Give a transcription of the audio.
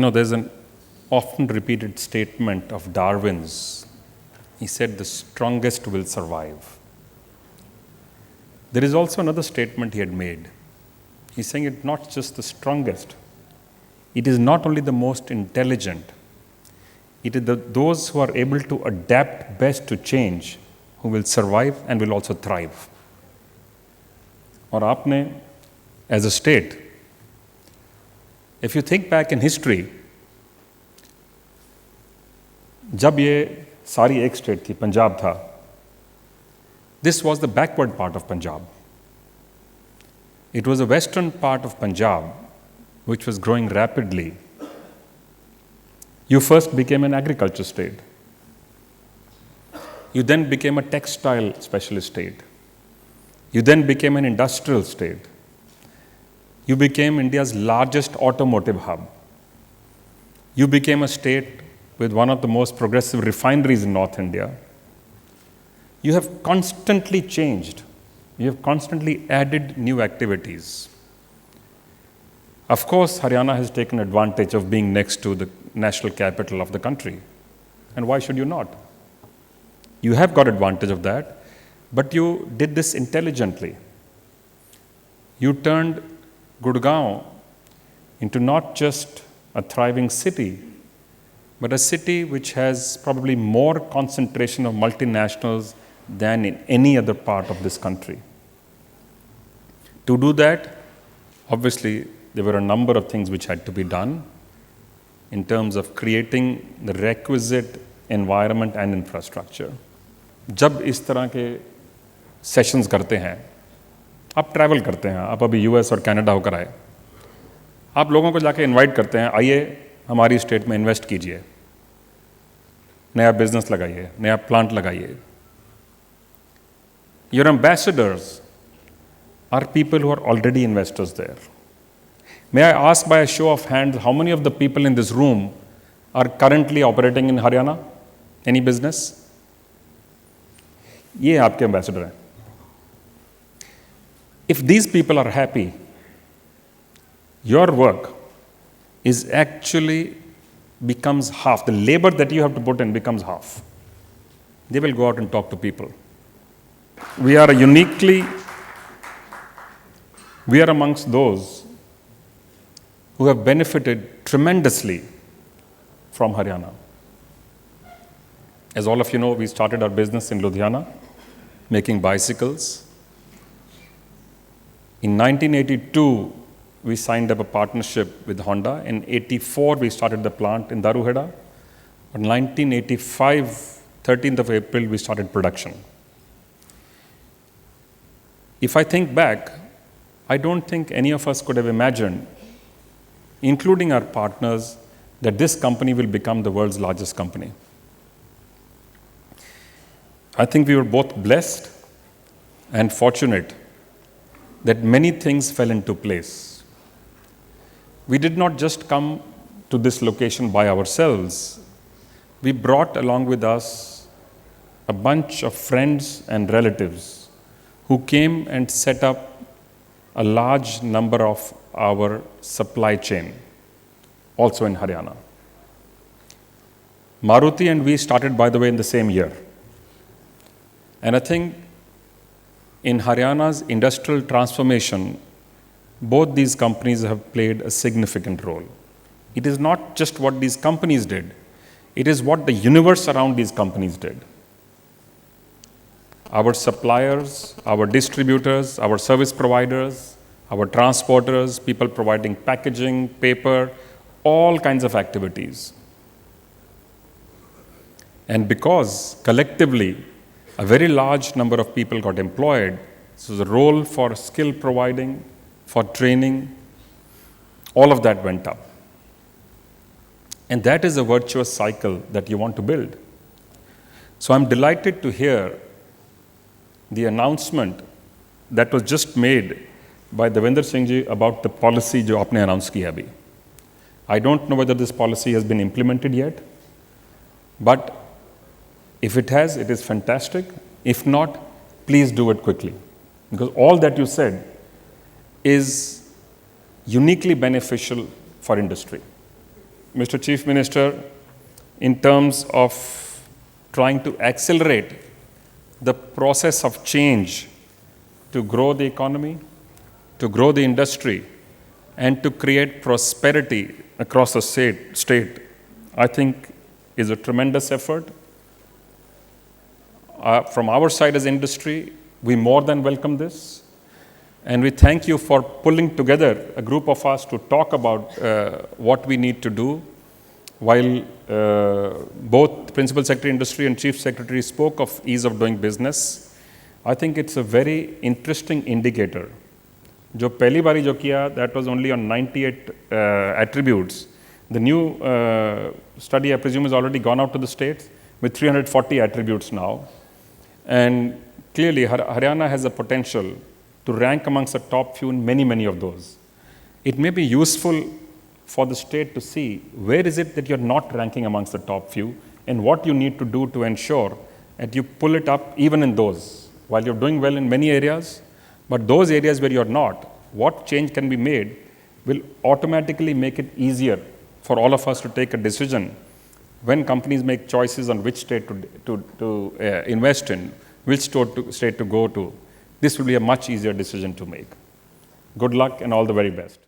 There's an often repeated statement of Darwin's. He said, the strongest will survive. There is also another statement he had made. He's saying it's not just the strongest. It is not only the most intelligent. It is those who are able to adapt best to change who will survive and will also thrive. और आपने, as a state, if you think back in history, जब ये सारी एक state थी, पंजाब था, this was the backward part of Punjab. It was the western part of Punjab which was growing rapidly. You first became an agriculture state. You then became a textile specialist state. You then became an industrial state. You became India's largest automotive hub. You became a state with one of the most progressive refineries in North India. You have constantly changed. You have constantly added new activities. Of course, Haryana has taken advantage of being next to the national capital of the country. And why should you not? You have got advantage of that, but you did this intelligently. You turned Gurgaon into not just a thriving city, but a city which has probably more concentration of multinationals than in any other part of this country. To do that, obviously, there were a number of things which had to be done in terms of creating the requisite environment and infrastructure. जब इस तरह के sessions करते हैं, आप travel करते हैं, आप अभी यूएस और कनाडा होकर आए, आप लोगों को जाके इनवाइट करते हैं, आइए हमारी स्टेट में इन्वेस्ट कीजिए, नया बिजनेस लगाइए, नया प्लांट लगाइए. Your ambassadors are people who are already investors there. May I ask by a show of hands, how many of the people in this room are currently operating in Haryana? Any business? ये आपके ambassador हैं. If these people are happy, your work is actually becomes half. The labor that you have to put in becomes half. They will go out and talk to people. We are amongst those who have benefited tremendously from Haryana. As all of you know, we started our business in Ludhiana, making bicycles. In 1982, we signed up a partnership with Honda. In 1984, we started the plant in Daruheda. In 1985, 13th of April, we started production. If I think back, I don't think any of us could have imagined, including our partners, that this company will become the world's largest company. I think we were both blessed and fortunate that many things fell into place. We did not just come to this location by ourselves. We brought along with us a bunch of friends and relatives who came and set up a large number of our supply chain, also in Haryana. Maruti and we started, by the way, in the same year. And I think in Haryana's industrial transformation, both these companies have played a significant role. It is not just what these companies did, it is what the universe around these companies did. Our suppliers, our distributors, our service providers, our transporters, people providing packaging, paper, all kinds of activities. And because collectively, a very large number of people got employed, so the role for skill providing, for training, all of that went up. And that is a virtuous cycle that you want to build. So I'm delighted to hear the announcement that was just made by Devinder Singh ji about the policy जो आपने announce किया अभी. I don't know whether this policy has been implemented yet, but if it has, it is fantastic. If not, please do it quickly. Because all that you said is uniquely beneficial for industry. Mr. Chief Minister, in terms of trying to accelerate the process of change to grow the economy, to grow the industry, and to create prosperity across the state, I think is a tremendous effort. From our side as industry, we more than welcome this. And we thank you for pulling together a group of us to talk about what we need to do. While both Principal Secretary Industry and Chief Secretary spoke of ease of doing business, I think it's a very interesting indicator. जो पहली बारी जो किया, that was only on 98 attributes. The new study, I presume, has already gone out to the states with 340 attributes now. And clearly, Haryana has a potential to rank amongst the top few in many, many of those. It may be useful for the state to see where is it that you're not ranking amongst the top few and what you need to do to ensure that you pull it up even in those. While you're doing well in many areas, but those areas where you're not, what change can be made will automatically make it easier for all of us to take a decision when companies make choices on which state to invest in, which state to go to. This will be a much easier decision to make. Good luck and all the very best.